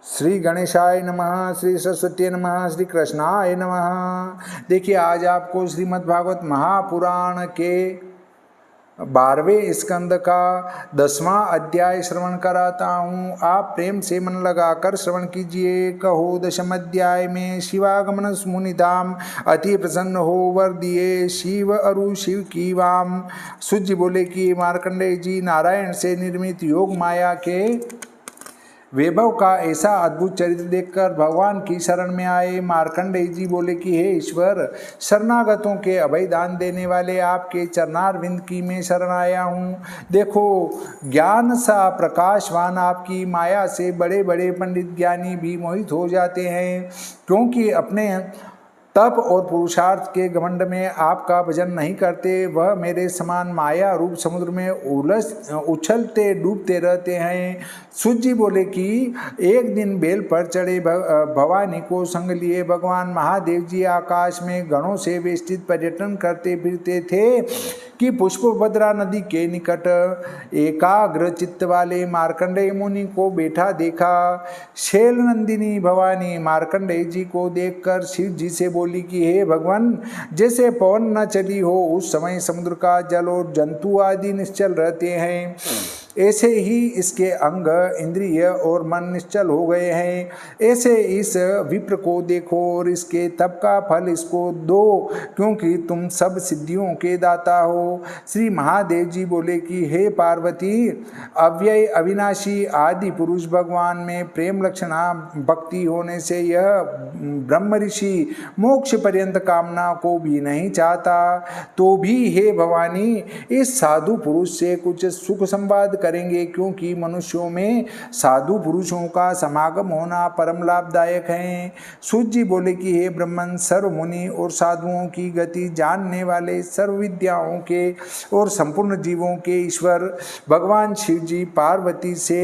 श्री गणेशाय नमः, श्री सरस्वती नमः, श्री कृष्णाय नमः। देखिए, आज आपको श्रीमद् भागवत महापुराण के 12वें स्कंद का 10वां अध्याय श्रवण कराता हूँ। आप प्रेम से मन लगाकर श्रवण कीजिए। कहो, 10वें अध्याय में शिवागमन मुनिधाम अति प्रसन्न हो वर दिए शिव अरु शिव की वाम। सूत जी बोले कि मार्कंडेय जी नारायण से निर्मित योग माया के वैभव का ऐसा अद्भुत चरित्र देखकर भगवान की शरण में आए। मार्कंडेय जी बोले कि हे ईश्वर, शरणागतों के अभय दान देने वाले आपके चरणारविंद की मैं शरण आया हूँ। देखो, ज्ञान सा प्रकाशवान आपकी माया से बड़े बड़े पंडित ज्ञानी भी मोहित हो जाते हैं, क्योंकि अपने तप और पुरुषार्थ के घमंड में आपका भजन नहीं करते। वह मेरे समान माया रूप समुद्र में उछलते डूबते रहते हैं। सूत जी बोले कि एक दिन बेल पर चढ़े भवानी को संग लिए भगवान महादेव जी आकाश में गणों से वेष्टित पर्यटन करते फिरते थे कि पुष्पभद्रा नदी के निकट एकाग्र चित्त वाले मार्कंडेय मुनि को बैठा देखा। शैल नंदिनी भवानी मार्कंडेय जी को देखकर शिव जी से बोली कि हे भगवान, जैसे पवन न चली हो उस समय समुद्र का जल और जंतु आदि निश्चल रहते हैं, ऐसे ही इसके अंग इंद्रिय और मन निश्चल हो गए हैं। ऐसे इस विप्र को देखो और इसके तप का फल इसको दो, क्योंकि तुम सब सिद्धियों के दाता हो। श्री महादेव जी बोले कि हे पार्वती, अव्यय अविनाशी आदि पुरुष भगवान में प्रेम लक्षणा भक्ति होने से यह ब्रह्म ऋषि मोक्ष पर्यंत कामना को भी नहीं चाहता। तो भी हे भवानी, इस साधु पुरुष से कुछ सुख संवाद करेंगे, क्योंकि मनुष्यों में साधु पुरुषों का समागम होना परम लाभदायक है। सूत जी बोले कि हे ब्रह्मन, सर्व मुनि और साधुओं की गति जानने वाले, सर्व विद्याओं के और संपूर्ण जीवों के ईश्वर भगवान शिव जी पार्वती से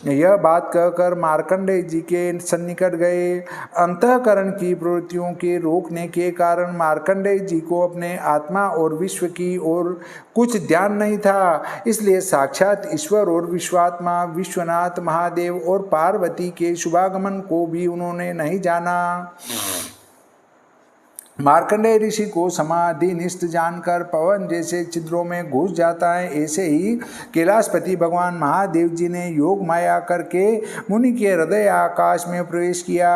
यह बात कहकर मार्कंडेय जी के सन्निकट गए। अंतःकरण की प्रवृत्तियों के रोकने के कारण मार्कंडेय जी को अपने आत्मा और विश्व की ओर कुछ ध्यान नहीं था, इसलिए साक्षात ईश्वर और विश्वात्मा विश्वनाथ महादेव और पार्वती के शुभागमन को भी उन्होंने नहीं जाना। मार्कंडेय ऋषि को समाधि निष्ठ जानकर पवन जैसे छिद्रों में घुस जाता है, ऐसे ही कैलाशपति भगवान महादेव जी ने योग माया करके मुनि के हृदय आकाश में प्रवेश किया।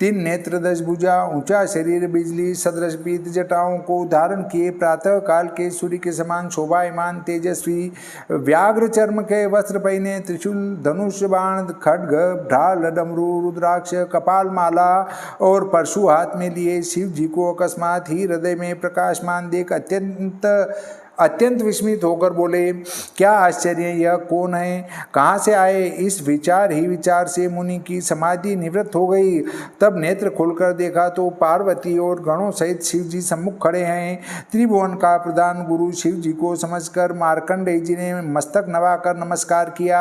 3 नेत्र 10 भुजा ऊंचा शरीर बिजली सदृश पीत जटाओं को धारण किए, प्रातः काल के सूर्य के समान शोभायमान तेजस्वी, व्याघ्र चर्म के वस्त्र पहने, त्रिशूल धनुष बाण खड्ग ढाल डमरू रुद्राक्ष कपाल माला और परशु हाथ में लिए शिव जी को अकस्मात ही हृदय में प्रकाशमान देख अत्यंत विस्मित होकर बोले, क्या आश्चर्य, यह कौन है, कहाँ से आए। इस विचार ही विचार से मुनि की समाधि निवृत्त हो गई। तब नेत्र खोलकर देखा तो पार्वती और गणों सहित शिव जी सम्मुख खड़े हैं। त्रिभुवन का प्रधान गुरु शिव जी को समझकर मार्कंडेय जी ने मस्तक नवाकर नमस्कार किया।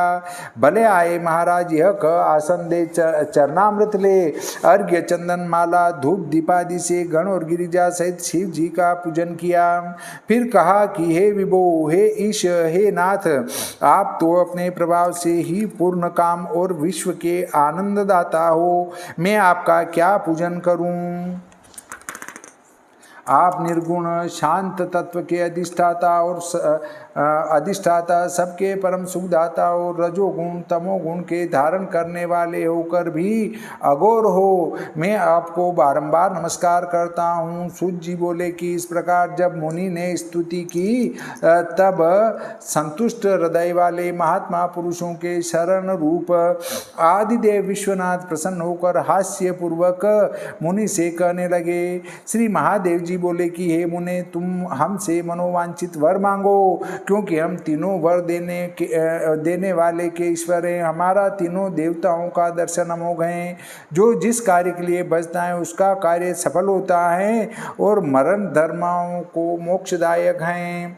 भले आए महाराज, यह कह आसन दे, चरणामृत ले। अर्घ्य चंदन माला धूप दीपादि से गण और गिरिजा सहित शिव जी का पूजन किया। फिर कहा कि हे विभो, हे ईश, हे नाथ, आप तो अपने प्रभाव से ही पूर्ण काम और विश्व के आनंददाता हो। मैं आपका क्या पूजन करूं। आप निर्गुण शांत तत्व के अधिष्ठाता सबके परम सुखदाता और रजोगुण तमोगुण के धारण करने वाले होकर भी अघोर हो, मैं आपको बारंबार नमस्कार करता हूँ। सूत जी बोले कि इस प्रकार जब मुनि ने स्तुति की, तब संतुष्ट हृदय वाले महात्मा पुरुषों के शरण रूप आदिदेव विश्वनाथ प्रसन्न होकर हास्य पूर्वक मुनि से कहने लगे। श्री महादेव जी बोले कि हे मुने, तुम हमसे मनोवांछित वर मांगो, क्योंकि हम तीनों वर देने वाले के ईश्वर हैं। हमारा तीनों देवताओं का दर्शन अमोघ है। जो जिस कार्य के लिए बचता है उसका कार्य सफल होता है और मरण धर्माओं को मोक्षदायक हैं।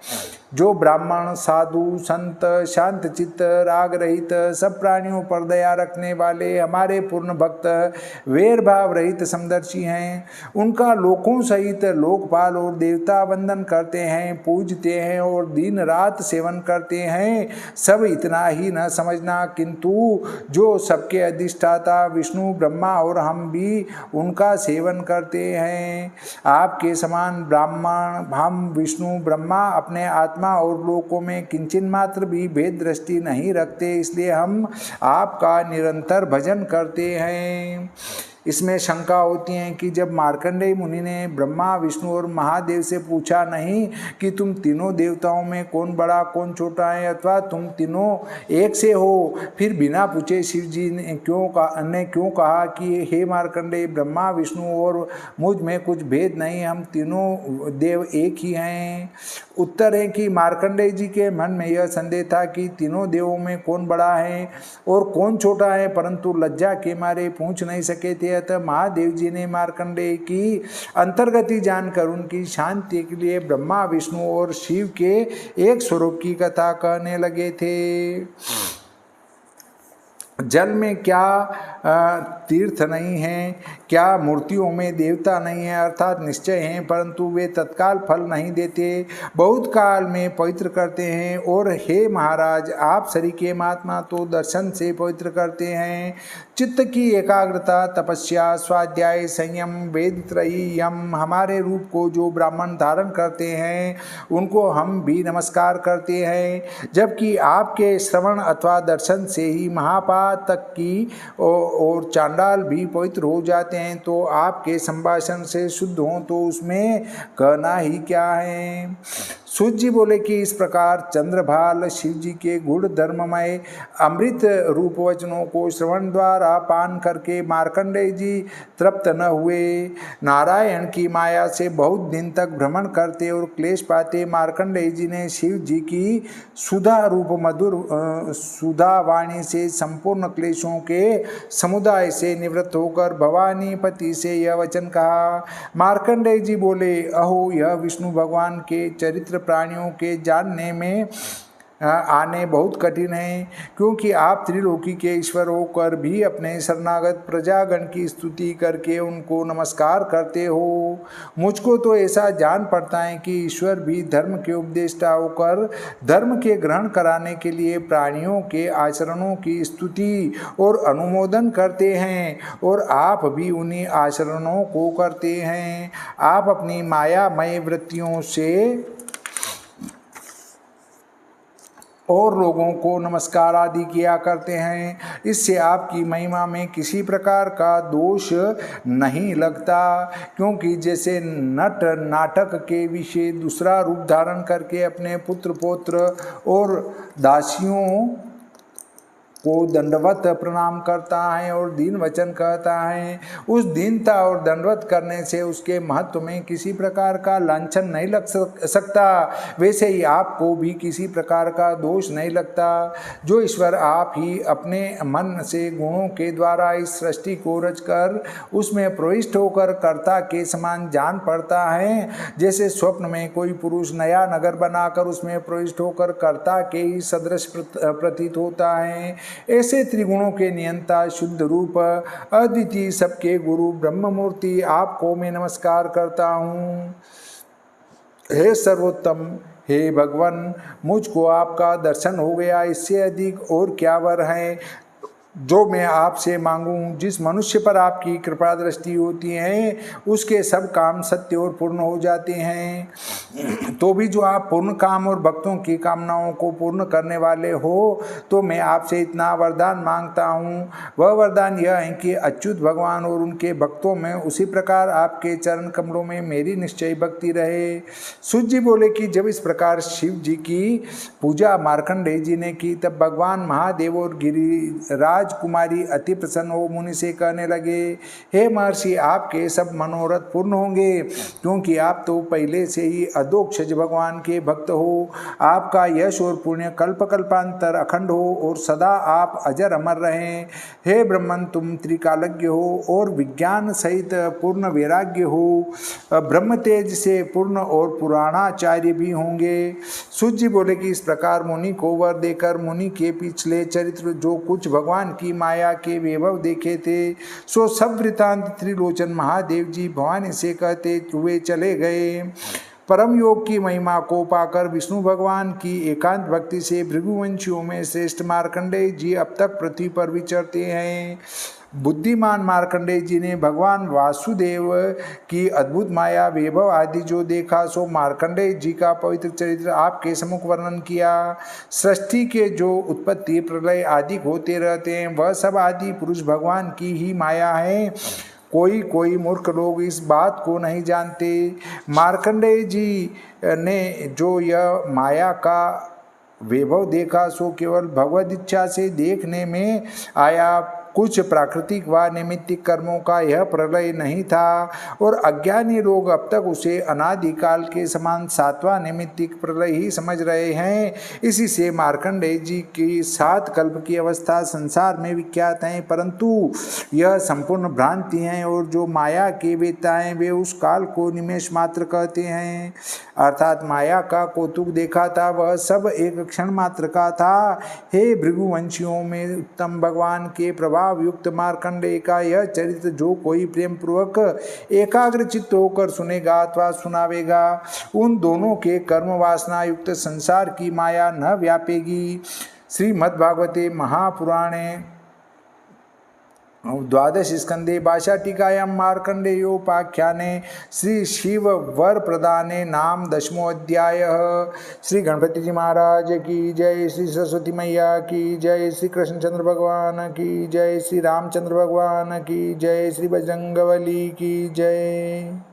जो ब्राह्मण, साधु, संत, शांत चित्त, राग रहित, सब प्राणियों पर दया रखने वाले, हमारे पूर्ण भक्त, वैर भाव रहित समदर्शी हैं, उनका लोकों सहित लोकपाल और देवता वंदन करते हैं, पूजते हैं और दिन रात सेवन करते हैं। सब इतना ही न समझना, किंतु जो सबके अधिष्ठाता विष्णु, ब्रह्मा और हम भी उनका सेवन करते हैं। आपके समान ब्राह्मण, हम, विष्णु, ब्रह्मा अपने आत्मा और लोकों में किंचिन मात्र भी भेद दृष्टि नहीं रखते, इसलिए हम आपका निरंतर भजन करते हैं। इसमें शंका होती है कि जब मार्कंडेय मुनि ने ब्रह्मा, विष्णु और महादेव से पूछा नहीं कि तुम तीनों देवताओं में कौन बड़ा कौन छोटा है, अथवा तुम तीनों एक से हो, फिर बिना पूछे शिव जी ने क्यों कहा कि हे मार्कंडेय, ब्रह्मा, विष्णु और मुझ में कुछ भेद नहीं, हम तीनों देव एक ही हैं। उत्तर है कि मार्कंडेय जी के मन में यह संदेह था कि तीनों देवों में कौन बड़ा है और कौन छोटा है, परंतु लज्जा के मारे पूछ नहीं सके थे। अतः महादेव जी ने मार्कंडेय की अंतर्गति जानकर उनकी शांति के लिए ब्रह्मा, विष्णु और शिव के एक स्वरूप की कथा कहने लगे थे। जल में क्या तीर्थ नहीं है, क्या मूर्तियों में देवता नहीं है, अर्थात निश्चय हैं, परंतु वे तत्काल फल नहीं देते, बहुत काल में पवित्र करते हैं। और हे महाराज, आप सरीखे महात्मा तो दर्शन से पवित्र करते हैं। चित्त की एकाग्रता, तपस्या, स्वाध्याय, संयम, वेदत्रयी यम, हमारे रूप को जो ब्राह्मण धारण करते हैं उनको हम भी नमस्कार करते हैं। जबकि आपके श्रवण अथवा दर्शन से ही महापातक की और चांडाल भी पवित्र हो जाते हैं, तो आपके संभाषण से शुद्ध हों तो उसमें कहना ही क्या है। सूत जी बोले कि इस प्रकार चंद्रभाल शिव जी के गुण धर्ममय अमृत रूप वचनों को श्रवण द्वारा पान करके मार्कंडेय जी तृप्त न हुए। नारायण की माया से बहुत दिन तक भ्रमण करते और क्लेश पाते मार्कंडेय जी ने शिव जी की सुधा रूप मधुर सुधा वाणी से संपूर्ण क्लेशों के समुदाय से निवृत्त होकर भवानी पति से यह वचन कहा। मार्कंडेय जी बोले, अहो, यह विष्णु भगवान के चरित्र प्राणियों के जानने में आने बहुत कठिन है, क्योंकि आप त्रिलोकी के ईश्वर होकर भी अपने शरणागत प्रजागण की स्तुति करके उनको नमस्कार करते हो। मुझको तो ऐसा जान पड़ता है कि ईश्वर भी धर्म के उपदेष्टा होकर धर्म के ग्रहण कराने के लिए प्राणियों के आचरणों की स्तुति और अनुमोदन करते हैं, और आप भी उन्हीं आचरणों को करते हैं। आप अपनी मायामय वृत्तियों से और लोगों को नमस्कार आदि किया करते हैं, इससे आपकी महिमा में किसी प्रकार का दोष नहीं लगता, क्योंकि जैसे नट नाटक के विषय दूसरा रूप धारण करके अपने पुत्र पौत्र और दासियों को दंडवत प्रणाम करता है और दीन वचन कहता है, उस दीनता और दंडवत करने से उसके महत्व में किसी प्रकार का लांछन नहीं लग सकता, वैसे ही आपको भी किसी प्रकार का दोष नहीं लगता। जो ईश्वर आप ही अपने मन से गुणों के द्वारा इस सृष्टि को रचकर उसमें प्रविष्ट होकर कर्ता के समान जान पड़ता है, जैसे स्वप्न में कोई पुरुष नया नगर बनाकर उसमें प्रविष्ट होकर कर्ता के ही सदृश प्रतीत होता है, ऐसे त्रिगुणों के नियंता शुद्ध रूप अद्वितीय सबके गुरु ब्रह्ममूर्ति आपको मैं नमस्कार करता हूँ। हे सर्वोत्तम, हे भगवान, मुझको आपका दर्शन हो गया, इससे अधिक और क्या वर है जो मैं आपसे मांगूं। जिस मनुष्य पर आपकी कृपा दृष्टि होती है उसके सब काम सत्य और पूर्ण हो जाते हैं। तो भी जो आप पूर्ण काम और भक्तों की कामनाओं को पूर्ण करने वाले हो, तो मैं आपसे इतना वरदान मांगता हूँ। वह वरदान यह है कि अच्युत भगवान और उनके भक्तों में उसी प्रकार आपके चरण कमलों में मेरी निश्चय भक्ति रहे। सूत जी बोले कि जब इस प्रकार शिव जी की पूजा मार्कंडेय जी ने की, तब भगवान महादेव और गिरिराज राजकुमारी अति प्रसन्न हो मुनि से कहने लगे, हे महर्षि, आपके सब मनोरथ पूर्ण होंगे, क्योंकि आप तो पहले से ही अधोक्षज भगवान के भक्त हो। आपका यश और पुण्य कल्प कल्पांतर अखंड हो और सदा आप अजर अमर रहें। हे ब्रह्मन, तुम त्रिकालज्ञ हो और विज्ञान सहित पूर्ण वैराग्य हो, ब्रह्म तेज से पूर्ण और पुराणाचार्य भी होंगे। सूत जी बोले कि इस प्रकार मुनि को वर देकर मुनि के पिछले चरित्र जो कुछ भगवान की माया के वैभव देखे थे सो सब वृतांत त्रिलोचन महादेव जी भवानी से कहते हुए चले गए। परम योग की महिमा को पाकर विष्णु भगवान की एकांत भक्ति से भृगुवंशियों में श्रेष्ठ मार्कंडेय जी अब तक पृथ्वी पर विचरते हैं। बुद्धिमान मार्कंडेय जी ने भगवान वासुदेव की अद्भुत माया वैभव आदि जो देखा सो मार्कंडेय जी का पवित्र चरित्र आपके सम्मुख वर्णन किया। सृष्टि के जो उत्पत्ति प्रलय आदि होते रहते हैं वह सब आदि पुरुष भगवान की ही माया है। कोई मूर्ख लोग इस बात को नहीं जानते। मार्कंडेय जी ने जो यह माया का वैभव देखा सो केवल भगवद इच्छा से देखने में आया, कुछ प्राकृतिक व निमित्तिक कर्मों का यह प्रलय नहीं था और अज्ञानी लोग अब तक उसे अनादिकाल के समान सातवां निमित्तिक प्रलय ही समझ रहे हैं। इसी से मार्कंडेय जी की 7 कल्प की अवस्था संसार में विख्यात हैं, परंतु यह संपूर्ण भ्रांति हैं और जो माया के वेता हैं वे उस काल को निमेष मात्र कहते हैं। अर्थात माया का कौतुक देखा था वह सब एक क्षण मात्र का था। हे भृगुवंशियों में उत्तम भगवान के प्रभाव युक्त मार्कंडेय का यह चरित्र जो कोई प्रेम पूर्वक एकाग्र चित्त होकर सुनेगा अथवा सुनावेगा उन दोनों के कर्म वासना युक्त संसार की माया न व्यापेगी। श्रीमद्भागवते महापुराणे द्वादश स्कंदे भाषाटिकायां मार्कंडेयोपाख्याने श्री शिव वर प्रदाने नाम 10वां श्री गणपति जी महाराज की जय, श्री सरस्वती मैया की जय, श्री कृष्णचंद्र भगवान की जय, श्री रामचंद्र भगवान की जय, श्री बजरंगबली की जय।